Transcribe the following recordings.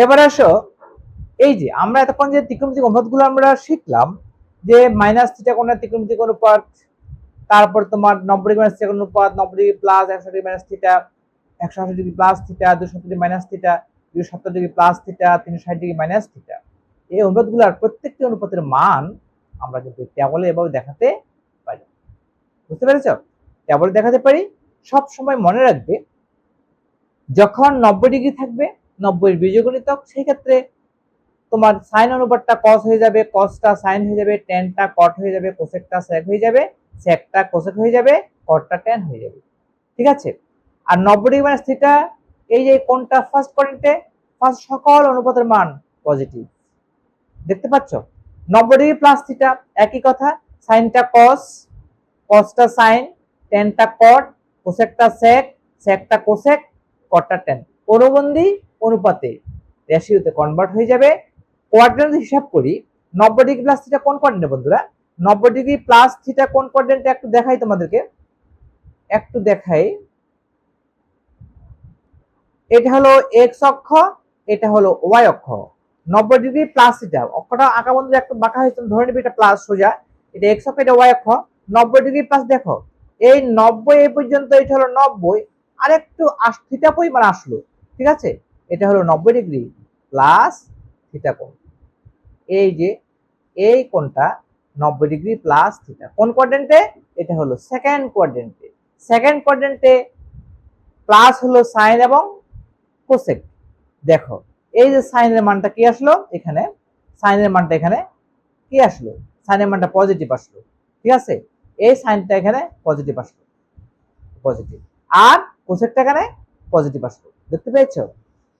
এবার আসো, এই যে আমরা এতক্ষণ যে ত্রিকোণমিতিক অনুপাতগুলো আমরা শিখলাম, যে মাইনাস থিটা কোণের ত্রিকোণমিতিক অনুপাত, তারপর তোমার 90 ডিগ্রি মাইনাস থিটা অনুপাত, 90 degree plus 180 degree minus theta, 180 degree plus theta, 270 degree minus theta, 270 degree plus theta, 360 degree minus theta. এই অনুপাতগুলোর প্রত্যেকটি অনুপাতের মান আমরা কিন্তু টেবলে এভাবে দেখাতে পারি। বুঝতে পেরেছো? টেবলে দেখাতে পারি। সব সময় মনে রাখবে, যখন 90 ডিগ্রি থাকবে, 90 এর বীজগণিতক, সেই ক্ষেত্রে তোমার সাইন অনুপাতটা কস হয়ে যাবে, কসটা সাইন হয়ে যাবে, টেনটা কট হয়ে যাবে, কোসেকটা সেক হয়ে যাবে, সেকটা কোসেক হয়ে যাবে, কটটা টেন হয়ে যাবে। ঠিক আছে? আর 90 ডিগ্রি মাইনাস থিটা, এই যে কোনটা ফার্স্ট কোয়াড্রেন্টে, ফার্স্ট সকল অনুপাতের মান পজিটিভ। দেখতে পাচ্ছ? 90 ডিগ্রি প্লাস থিটা একই কথা, সাইনটা কস, কসটা সাইন, টেনটা কট, কোসেকটা সেক, সেকটা কোসেক, কটটা টেন। অনুবন্ধী অনুপাতে রেশিওতে কনভার্ট হয়ে যাবে। কোয়াড্রেন্ট হিসাব করি, 90 ডিগ্রি প্লাস থিটা কোন কোয়াড্রেন্টে বন্ধুরা? 90 ডিগ্রি প্লাস থিটা কোন কোয়াড্রেন্টে একটু দেখাই তোমাদেরকে, একটু দেখাই। এটা হলো এক্স অক্ষ, এটা হলো ওয়াই অক্ষ। 90 ডিগ্রি প্লাস থিটা অক্ষটা আঁকা বন্ধু একটু বাঁকা হয়েছে, ধরে নিবি এটা প্লাস সোজা, এটা এক্স অক্ষ, এটা ওয়াই অক্ষ। 90 ডিগ্রি প্লাস, দেখো এই 90 এই পর্যন্ত, এটা হলো 90, আর একটু থিটা পরিমাণ আসলো। ঠিক আছে? এটা হলো 90 ডিগ্রি প্লাস থিটা কোণ। এই যে এই কোণটা 90 ডিগ্রি প্লাস থিটা কোন কোয়াড্রেন্টে? এটা হলো সেকেন্ড কোয়াড্রেন্টে। সেকেন্ড কোয়াড্রেন্টে প্লাস হলো সাইন এবং কোসেক। দেখো এই যে সাইনের মানটা কি আসলো এখানে, সাইনের মানটা এখানে কি আসলো, সাইনের মানটা পজিটিভ আসলো। ঠিক আছে? এই সাইনটা এখানে পজিটিভ আসলো, পজিটিভ, আর কোসেকটা এখানে পজিটিভ আসলো। দেখতে পেয়েছো?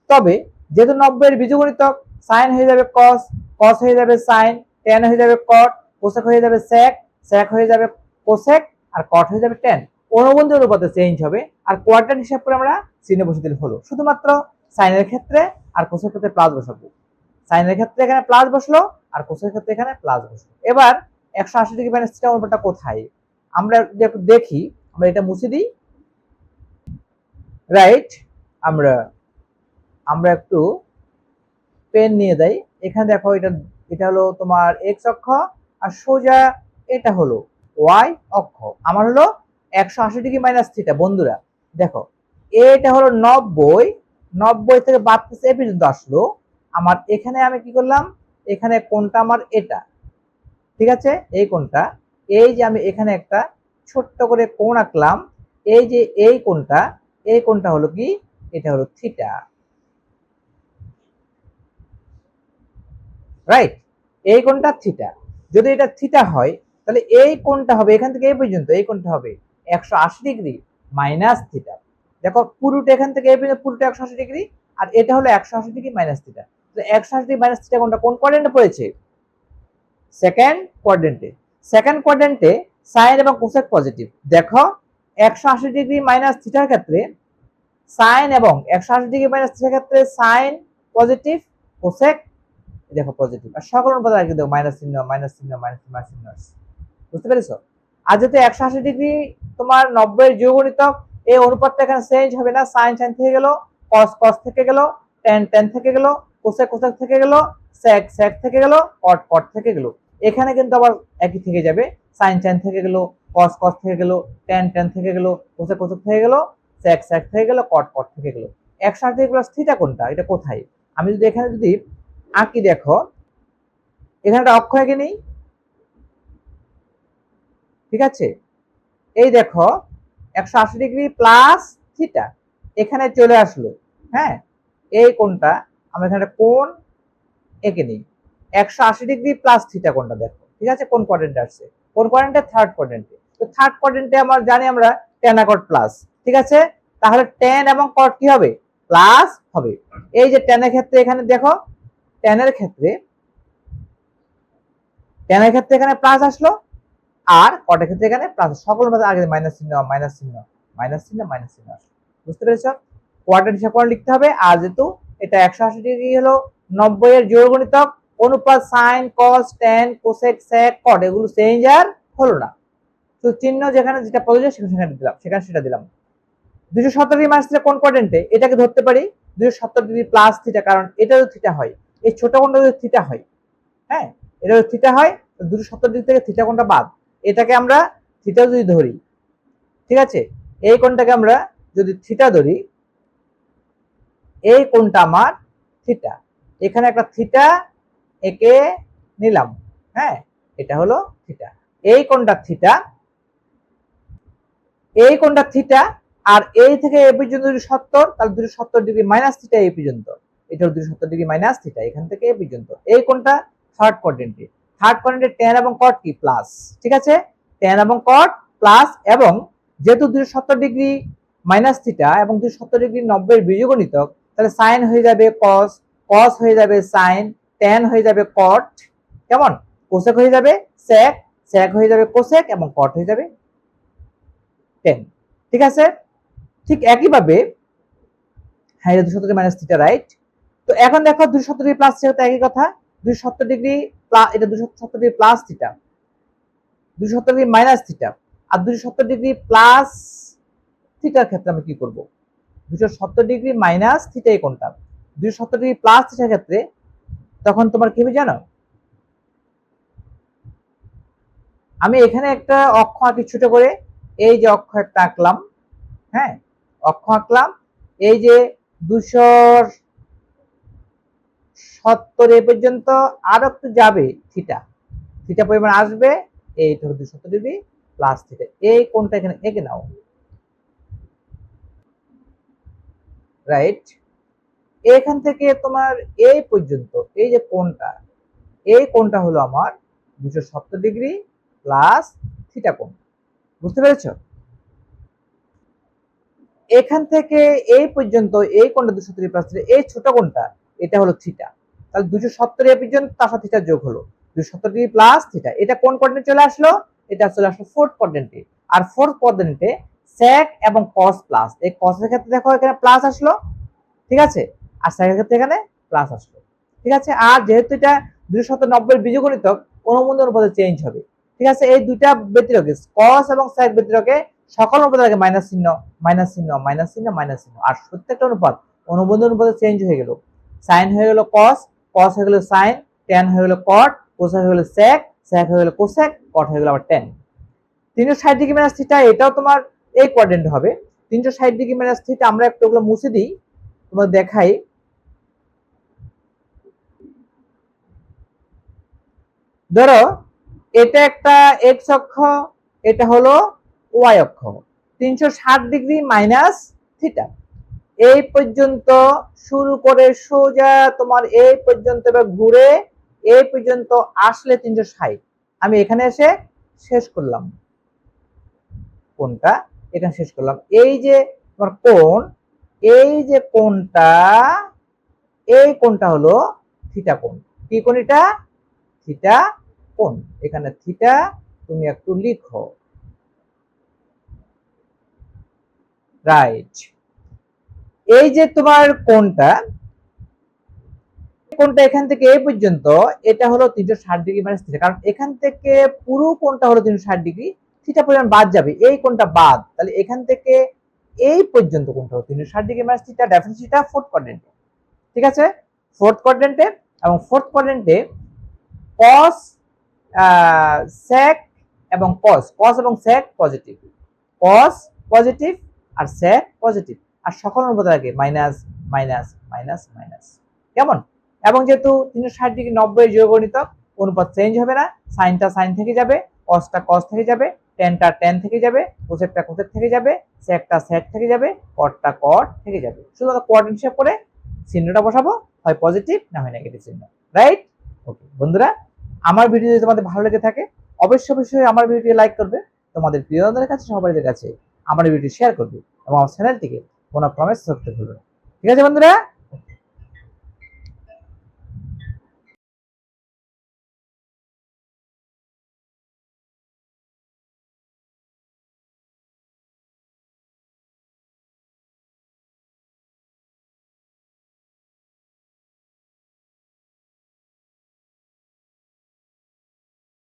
তবে যেহেতু 90 এর বীজগণিতক, সাইন হয়ে যাবে কস, কস হয়ে যাবে সাইন, টেন হয়ে যাবে কট, কোসেক হয়ে যাবে সেক, সেক হয়ে যাবে কোসেক, আর কট হয়ে যাবে টেন। অনুবন্ধী অনুপাতে চেঞ্জ হবে। আর কোয়াড্রেন্ট হিসাব করে আমরা চিহ্ন বসে দিলে হলো। শুধুমাত্র সাইনের ক্ষেত্রে আর কোসের ক্ষেত্রে প্লাস বসাবো। সাইনের ক্ষেত্রে এখানে প্লাস বসলো, আর কোসের ক্ষেত্রে এখানে প্লাস বসলো। এবার 180 ডিগ্রি মাইনাস থিটা অনুপাতটা কোথায় আমরা একটু দেখি। আমরা এটা মুছে দিই, রাইট? আমরা আমরা একটু পেন নিয়ে দেয়। এখানে দেখো, এটা এটা হলো তোমার এক্স অক্ষ, আর সোজা এটা হলো ওয়াই অক্ষ। আমার হলো 180 ডিগ্রি মাইনাস থিটা। বন্ধুরা দেখো, এটা হলো 90, 90 থেকে বাদ এ পর্যন্ত আসলো। আমার এখানে আমি কি করলাম, এখানে কোনটা আমার এটা, ঠিক আছে, এই কোনটা, এই যে আমি এখানে একটা ছোট্ট করে কোণ আঁকলাম, এই যে এই কোণটা, এই কোণটা হলো কি, এটা হলো থিটা, রাইট? এই কোণটা থিটা। যদি এটা থিটা হয়, তাহলে এই কোণটা হবে এখান থেকে এই পর্যন্ত, এই কোণটা হবে 180 ডিগ্রি মাইনাস থিটা। দেখো পুরোটা এখান থেকে এই পর্যন্ত পুরোটা 180 ডিগ্রি, আর এটা হলো 180 ডিগ্রি মাইনাস থিটা। তো 180 ডিগ্রি মাইনাস থিটা কোনটা কোন কোয়াড্রেন্টে পড়েছে? সেকেন্ড কোয়াড্রেন্টে। সেকেন্ড কোয়াড্রেন্টে সাইন এবং কোসেক পজিটিভ। দেখো 180 ডিগ্রি মাইনাস থিটার ক্ষেত্রে সাইন, এবং 180 ডিগ্রি মাইনাস থিটার ক্ষেত্রে সাইন পজিটিভ, কোসেক দেখো পজিটিভ, আর সকল অনুপাত আর কি দেখো মাইনাস চিহ্ন, মাইনাস চিহ্ন, মাইনাস চিহ্ন। বুঝতে পেরেছো? আর যেহেতু 180 ডিগ্রি তোমার 90 এর যোগগুণিতক, এই অনুপাতটা এখানে চেঞ্জ হবে না। সাইন সাইন থেকে গেল, কস কস থেকে গেল, টেন টেন থেকে গেল, কোসেক কোসেক থেকে গেল, সেক সেক থেকে গেল, কট কট থেকে গেল। এখানে কিন্তু আবার একই থেকে যাবে, সাইন সাইন থেকে গেল, কস কস থেকে গেল, টেন টেন থেকে গেল, কোসেক কোসেক থেকে গেল, সেক সেক থেকে গেল, কট কট থেকে গেল। 180 ডিগ্রি প্লাস থিটা কোনটা, এটা কোথায়? আমি যদি এখানে যদি আঁকি, দেখো এখানে একটা অক্ষ এঁকে নেই, ঠিক আছে? এই দেখো 180 ডিগ্রি প্লাস থিটা এখানে চলে আসলো। হ্যাঁ, এই কোণটা আমরা এখানে কোণ এঁকে নিই। 180 ডিগ্রি প্লাস থিটা কোণটা দেখো, ঠিক আছে? কোন কোয়াড্রেন্টে আসছে? কোন কোয়াড্রেন্টে? থার্ড কোয়াড্রেন্টে। তো থার্ড কোয়াড্রেন্টে আমরা জানি আমরা tan কট প্লাস, ঠিক আছে? তাহলে tan এবং কট কি হবে? প্লাস হবে। এই যে tan এর ক্ষেত্রে এখানে দেখো, tan এর ক্ষেত্রে এখানে প্লাস আসলো, আর কটের ক্ষেত্রে এখানে প্লাস, সকল মধ্যে আগে মাইনাস চিহ্ন, মাইনাস চিহ্ন, মাইনাস চিহ্ন, মাইনাস চিহ্ন আসলো। বুঝতে পেরেছো? কোয়াড্রেন্ট হিসাব করে লিখতে হবে। আর যেহেতু এটা 180 ডিগ্রি হলো 90 এর যোগগুণিতক, অনুপাত sine cos tan cosec sec cot এগুলো চেঞ্জ আর হলো না। তো চিহ্ন যেখানে যেটা প্রয়োজন সেখানে দিলাম, সেখানে সেটা দিলাম। 270 ডিগ্রি মাইনাস থিটা কোন কোয়াড্রেন্টে, এটাকে ধরতে পারি 270 ডিগ্রি প্লাস থিটা, কারণ এটা যদি থিটা হয়, এই ছোট কোণটা যদি থিটা হয়, হ্যাঁ এটা যদি থিটা হয়, 270 ডিগ্রি থেকে থিটা কোণটা বাদ, এটাকে আমরা থিটা যদি ধরি, ঠিক আছে, এই কোণটাকে আমরা যদি থিটা ধরি, এই কোণটা আমার থিটা, এখানে একটা থিটা এঁকে নিলাম, হ্যাঁ এটা হলো থিটা, এই কোণটা থিটা, এই কোণটা থিটা, আর এই থেকে এই পর্যন্ত যদি 70, তাহলে 270 ডিগ্রি মাইনাস থিটা এই পর্যন্ত, এটা হলো 270 ডিগ্রি মাইনাস থিটা, এখান থেকে এই পর্যন্ত, এই কোণটা থার্ড কোয়াড্রেন্টে, থার্ড কোয়াড্রেন্টে tan এবং cot কি প্লাস, ঠিক আছে, tan এবং cot প্লাস, এবং যেহেতু 270 ডিগ্রি মাইনাস থিটা এবং 270 ডিগ্রি 90 এর বীজগণিতক, তাহলে সাইন হয়ে যাবে cos, cos হয়ে যাবে সাইন, tan হয়ে যাবে cot, কেমন, কোসেক হয়ে যাবে sec, sec হয়ে যাবে কোসেক, এবং cot হয়ে যাবে tan, ঠিক আছে। ঠিক একইভাবে হ্যাঁ, এটা 270 মাইনাস থিটা, রাইট। তো এখন দেখো 270 ডিগ্রি প্লাস থিটা, একই কথা, 270 ডিগ্রি প্লাস, এটা 270 degree plus theta, 270 degree minus theta, আর 270 ডিগ্রি প্লাস থিটার ক্ষেত্রে আমি কি করব, 270 ডিগ্রি মাইনাস থিটা এই কোণটা, 270 ডিগ্রি প্লাস থিটার ক্ষেত্রে তখন তোমার কি হবে জানো, আমি এখানে একটা অক্ষ আঁকি ছোট করে, এই যে অক্ষ একটা আঁকলাম, হ্যাঁ অক্ষ আঁকলাম, এই যে 270 এ পর্যন্ত আর একটু যাবে থিটা, থিটা পরিমাণ আসবে, এইটা হলো 270 ডিগ্রি প্লাস থিটা, এই কোণটা এখানে এঁকে নাও, রাইট। এখান থেকে তোমার এই পর্যন্ত এই যে কোণটা, এই কোণটা হলো আমার 270 ডিগ্রি প্লাস থিটা কোণ, বুঝতে পেরেছো? এখান থেকে এই পর্যন্ত এই কোণটা 270 ডিগ্রি প্লাস থিটা, এই ছোট কোণটা এটা হলো থিটা, তাহলে 270 এর পর্যন্ত তার সাথে থিটা যোগ হলো 270 ডিগ্রি প্লাস থিটা, এটা কোন কোয়াড্রেন্টে চলে আসলো, এটা চলে আসলো ফোর্থ কোয়াড্রেন্টে, আর ফোর্থ কোয়াড্রেন্টে sec এবং cos প্লাস, এই cos এর ক্ষেত্রে দেখো এখানে প্লাস আসলো, ঠিক আছে, আর sec এর ক্ষেত্রে এখানে প্লাস আসলো, ঠিক আছে। আর যেহেতু এটা 290 এর বীজগণিতক, অনুবন্ধন অনুপাতে চেঞ্জ হবে, ঠিক আছে, এই দুইটা ব্যতিরেকে cos এবং sec ব্যতিরেকে সকল অনুপাত আগে মাইনাস চিহ্ন, মাইনাস চিহ্ন, মাইনাস চিহ্ন, মাইনাস চিহ্ন, আর প্রত্যেকটা অনুপাত অনুবন্ধন অনুপাতে চেঞ্জ হয়ে গেল, সাইন হয়ে গেল cos, cos হয়ে গেল সাইন, tan হয়ে গেল cot, cos হয়ে গেল sec, sec হয়ে গেল cosec, cot হয়ে গেল আবার tan। 360 ডিগ্রি মাইনাস থিটা এটাও তোমার এই কোয়াড্রেন্টে হবে, 360 ডিগ্রি মাইনাস থিটা আমরা একটু ওগুলো মুছে দিই, তোমাদের দেখাই, ধরো এটা একটা x অক্ষ, এটা হলো y অক্ষ, 360 ডিগ্রি মাইনাস থিটা, এই পর্যন্ত শুরু করে সোজা তোমার এই পর্যন্ত এবার ঘুরে এই পর্যন্ত আসলে 360, আমি এখানে এসে শেষ করলাম কোনটা, এখানে শেষ করলাম, এই যে তোমার কোণ, এই যে কোণটা, এই কোণটা হলো থিটা কোণ, কি কোণ এটা, থিটা কোণ, এখানে থিটা তুমি একটু লিখো, রাইট। এই যে তোমার কোণটা, কোণটা এখান থেকে এই পর্যন্ত এটা হলো 360 ডিগ্রি মাইনাস থিটা, কারণ এখান থেকে পুরো কোণটা হলো 360 ডিগ্রি, থিটা পরিমাণ বাদ যাবে, এই কোণটা বাদ, তাহলে এখান থেকে এই পর্যন্ত কোণটা হলো 360 ডিগ্রি মাইনাস থিটা, ডেফিনেটলি এটা ফোর্থ কোয়াড্রেন্টে, ঠিক আছে, ফোর্থ কোয়াড্রেন্টে, এবং ফোর্থ কোয়াড্রেন্টে cos, sec এবং cos, cos এবং sec পজিটিভ, cos পজিটিভ আর sec পজিটিভ, আর সকল অনুপাত আগে মাইনাস মাইনাস মাইনাস মাইনাস, কেমন, এবং যেহেতু 360 ডিগ্রি 90 এর যোগগণিতক, অনুপাত চেঞ্জ হবে না, সাইনটা সাইন থেকে যাবে, কসটা কস থেকে যাবে, টেনটা টেন থেকে যাবে, কোসেকটা কোসেক থেকে যাবে, সেকটা সেক থেকে যাবে, কটটা কট থেকে যাবে, শুধুমাত্র কোয়াড্রেন্ট হিসাব করে চিহ্নটা বসাবো, হয় পজিটিভ না হয় নেগেটিভ চিহ্ন, রাইট। ওকে বন্ধুরা, আমার ভিডিও যদি তোমাদের ভালো লেগে থাকে অবশ্যই অবশ্যই আমার ভিডিওটি লাইক করবে, তোমাদের প্রিয়জনদের কাছে সবাইদের কাছে আমার ভিডিওটি শেয়ার করবে, এবং আমার চ্যানেলটিকে কোনো প্রমিস করতে ভুলবে না, ঠিক আছে বন্ধুরা।